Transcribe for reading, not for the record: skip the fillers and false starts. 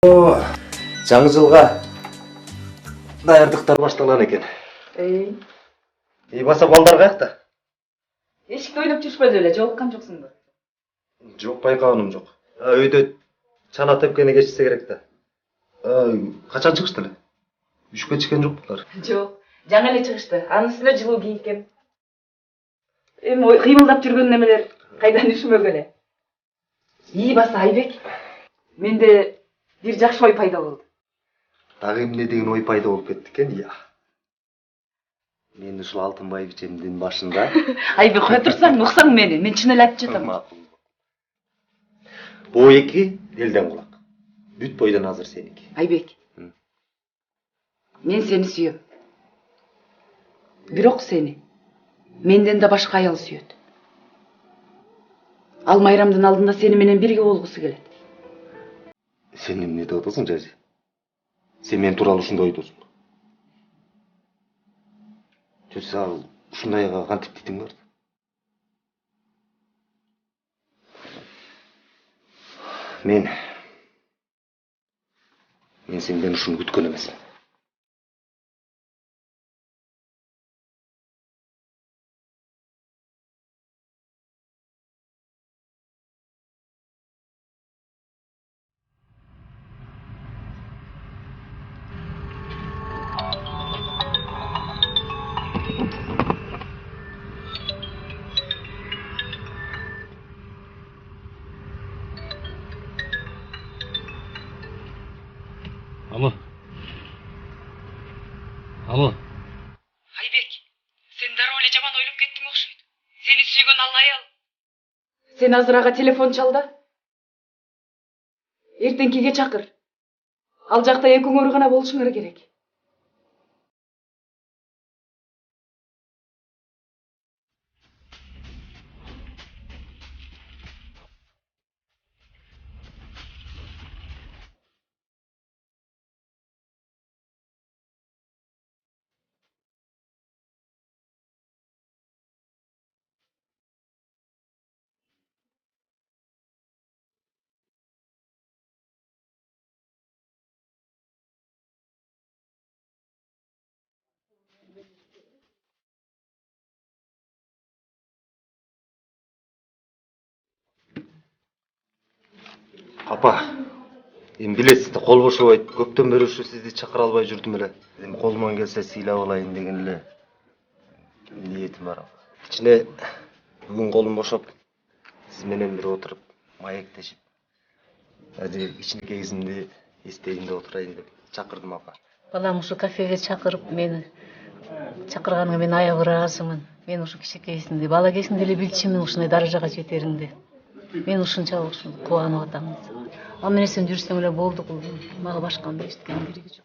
Жаңы жылга даярдыктар башталган экен. Баса балдар каякта? Эшикти ойлоп жүрүшпөдү эле, жолуккан жоксуңбу? Жок, байкаганым жок. Өйдө чана тепкени кечсе керек да. Качан чыгышты эле? Үшкө чыккен жокпулар? Жок, жаңы эле чыгышты. Анын үстүнө жылуу кийинкен. Эми кыймылдап жүргөн немелер кайдан үшмөк эле. Баса Айбек, менде бир жакшы ой пайда болду. Дагы эмне деген ой пайда болуп кетти экен, Мен ушул Алтынбай бичемдин башында. Айбек, кое турсаң, уксаң мени. Мен чын эле айтып жатам. Бул эки элден кулак. Бүт бойдон азыр сеники. Айбек. Мен сени сүйөм. Бирок сени менден да башка аял сүйөт. Ал майрамдын алдында сени менен бирге болгусу келет. Сен эмне деп атасың, Жази? Сен мен тууралуу ушундай ойдосуң. Сен ушундайга кантип дитиң бар? Мен сенден ушуну күткөн эмесмин. Алло. Айбек, сен дароо эле жаман ойлоп кеттиң окшойт. Сени сүйгөн ал аял. Сен азыр ага телефон чал да. Эртеңкиге чакыр. Ал жакта экөөңөр гана болушуңар керек. Апа, эми билесиз да, кол бошобойт. Көптөн бери ушу сизди чакыра албай жүрдүм эле. Эми колуман келсе сыйлап алайын деген эле ниетим бар. Кичине бүгүн колум бошоп, сиз менен бир отуруп, маектешип, ажы кичинекей кезимди эстейин деп отурайын деп чакырдым, апа. Балам ушу кафеге чакырып мени чакырганыңа мен аябай ыраазымын. Мен ушу кичинекейсиңди, бала кезиңде эле билчүмүн ушундай даражага жетериңди. Мен ушунчалык кубанып атам. Ал менен сен жүрсөң эле болду кулдум. Мага башканы эчиткенин кереги жок.